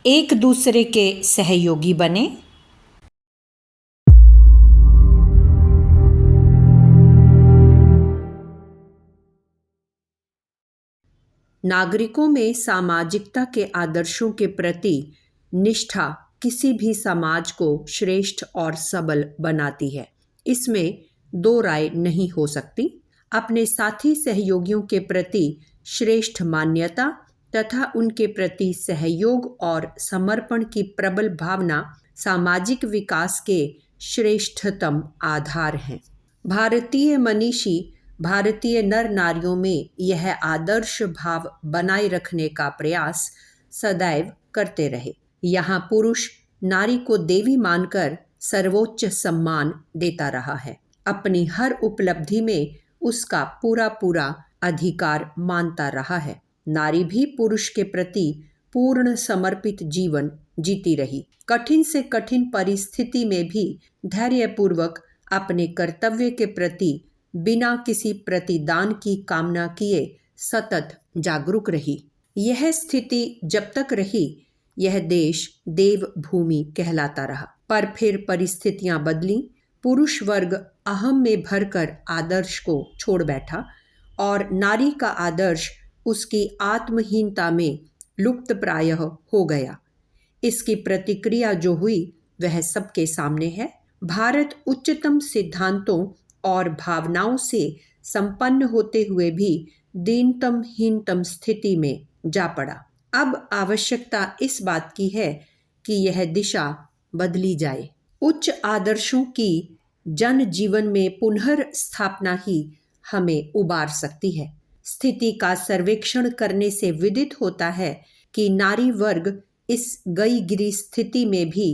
एक दूसरे के सहयोगी बने। नागरिकों में सामाजिकता के आदर्शों के प्रति निष्ठा किसी भी समाज को श्रेष्ठ और सबल बनाती है, इसमें दो राय नहीं हो सकती। अपने साथी सहयोगियों के प्रति श्रेष्ठ मान्यता तथा उनके प्रति सहयोग और समर्पण की प्रबल भावना सामाजिक विकास के श्रेष्ठतम आधार हैं। भारतीय मनीषी भारतीय नर नारियों में यह आदर्श भाव बनाए रखने का प्रयास सदैव करते रहे। यहाँ पुरुष नारी को देवी मानकर सर्वोच्च सम्मान देता रहा है, अपनी हर उपलब्धि में उसका पूरा पूरा अधिकार मानता रहा है। नारी भी पुरुष के प्रति पूर्ण समर्पित जीवन जीती रही। कठिन से कठिन परिस्थिति में भी धैर्यपूर्वक अपने कर्तव्य के प्रति बिना किसी प्रतिदान की कामना किए सतत जागरूक रही। यह स्थिति जब तक रही, यह देश देव भूमि कहलाता रहा। पर फिर परिस्थितियां बदली। पुरुष वर्ग अहम में भरकर आदर्श को छोड़ बैठा और नारी का आदर्श उसकी आत्महीनता में लुप्त प्रायः हो गया। इसकी प्रतिक्रिया जो हुई वह सबके सामने है। भारत उच्चतम सिद्धांतों और भावनाओं से संपन्न होते हुए भी दीनतम हीनतम स्थिति में जा पड़ा। अब आवश्यकता इस बात की है कि यह दिशा बदली जाए। उच्च आदर्शों की जन जीवन में पुनर्स्थापना ही हमें उबार सकती है। स्थिति का सर्वेक्षण करने से विदित होता है कि नारी वर्ग इस गई गिरी स्थिति में भी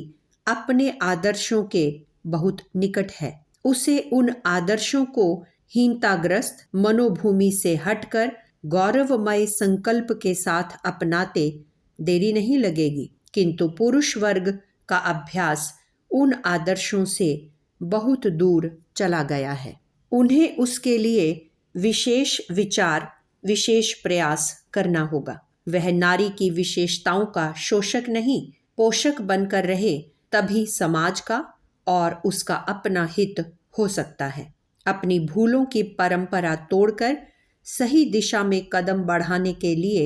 अपने आदर्शों के बहुत निकट है। उसे उन आदर्शों को हीनताग्रस्त मनोभूमि से हटकर गौरवमय संकल्प के साथ अपनाते देरी नहीं लगेगी, किंतु पुरुष वर्ग का अभ्यास उन आदर्शों से बहुत दूर चला गया है। उन्हें उसके लिए विशेष विचार, विशेष प्रयास करना होगा। वह नारी की विशेषताओं का शोषक नहीं, पोषक बनकर रहे, तभी समाज का और उसका अपना हित हो सकता है। अपनी भूलों की परंपरा तोड़कर सही दिशा में कदम बढ़ाने के लिए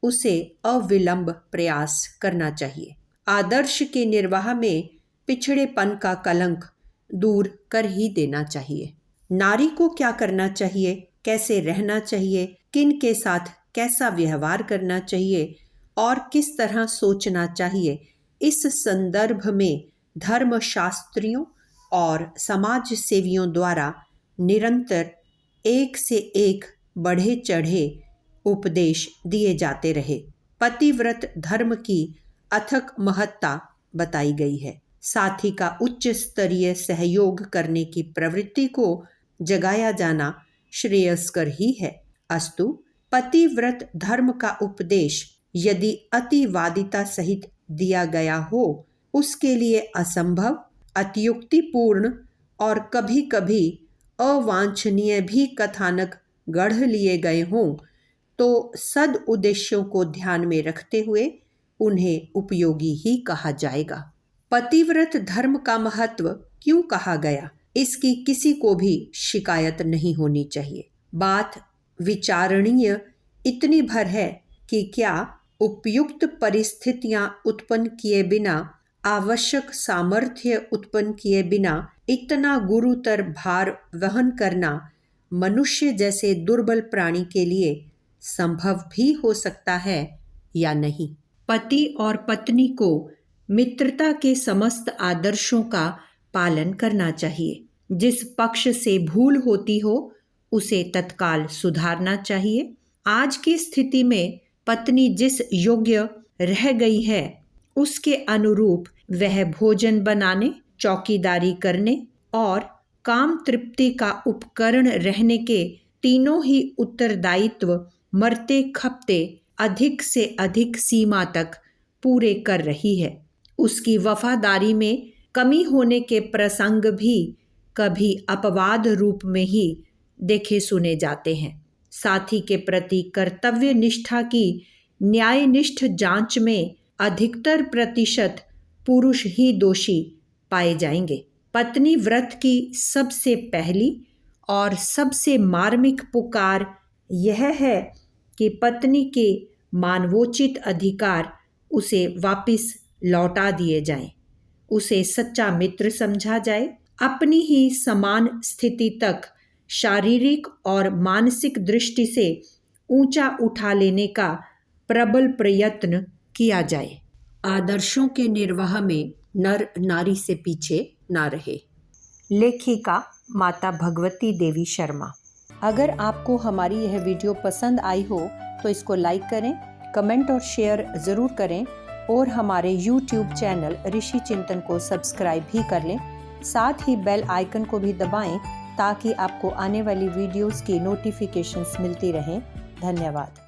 उसे अविलंब प्रयास करना चाहिए। आदर्श के निर्वाह में पिछड़ेपन का कलंक दूर कर ही देना चाहिए। नारी को क्या करना चाहिए, कैसे रहना चाहिए, किन के साथ कैसा व्यवहार करना चाहिए और किस तरह सोचना चाहिए, इस संदर्भ में धर्मशास्त्रियों और समाज सेवियों द्वारा निरंतर एक से एक बढ़े चढ़े उपदेश दिए जाते रहे। पतिव्रत धर्म की अथक महत्ता बताई गई है। साथी का उच्च स्तरीय सहयोग करने की प्रवृत्ति को जगाया जाना श्रेयस्कर ही है। अस्तु, पतिव्रत धर्म का उपदेश यदि अतिवादिता सहित दिया गया हो, उसके लिए असंभव, अतियुक्तिपूर्ण और कभी कभी अवांछनीय भी कथानक गढ़ लिए गए हों, तो सद उद्देश्यों को ध्यान में रखते हुए उन्हें उपयोगी ही कहा जाएगा। पतिव्रत धर्म का महत्व क्यों कहा गया, इसकी किसी को भी शिकायत नहीं होनी चाहिए। बात विचारणीय इतनी भर है कि क्या उपयुक्त परिस्थितियां उत्पन्न किए बिना, आवश्यक सामर्थ्य उत्पन्न किए बिना इतना गुरुतर भार वहन करना मनुष्य जैसे दुर्बल प्राणी के लिए संभव भी हो सकता है या नहीं। पति और पत्नी को मित्रता के समस्त आदर्शों का पालन करना चाहिए। जिस पक्ष से भूल होती हो उसे तत्काल सुधारना चाहिए। आज की स्थिति में पत्नी जिस योग्य रह गई है उसके अनुरूप वह भोजन बनाने, चौकीदारी करने और काम तृप्ति का उपकरण रहने के तीनों ही उत्तरदायित्व मरते खपते अधिक से अधिक सीमा तक पूरे कर रही है। उसकी वफादारी में कमी होने के प्रसंग भी कभी अपवाद रूप में ही देखे सुने जाते हैं। साथी के प्रति कर्तव्य निष्ठा की न्यायनिष्ठ जांच में अधिकतर प्रतिशत पुरुष ही दोषी पाए जाएंगे। पत्नी व्रत की सबसे पहली और सबसे मार्मिक पुकार यह है कि पत्नी के मानवोचित अधिकार उसे वापस लौटा दिए जाएं, उसे सच्चा मित्र समझा जाए, अपनी ही समान स्थिति तक शारीरिक और मानसिक दृष्टि से ऊंचा उठा लेने का प्रबल प्रयत्न किया जाए। आदर्शों के निर्वाह में नर नारी से पीछे ना रहे। लेखिका माता भगवती देवी शर्मा। अगर आपको हमारी यह वीडियो पसंद आई हो तो इसको लाइक करें, कमेंट और शेयर ज़रूर करें और हमारे YouTube चैनल ऋषि चिंतन को सब्सक्राइब भी कर लें। साथ ही बेल आइकन को भी दबाएं ताकि आपको आने वाली वीडियोस की नोटिफिकेशंस मिलती रहें। धन्यवाद।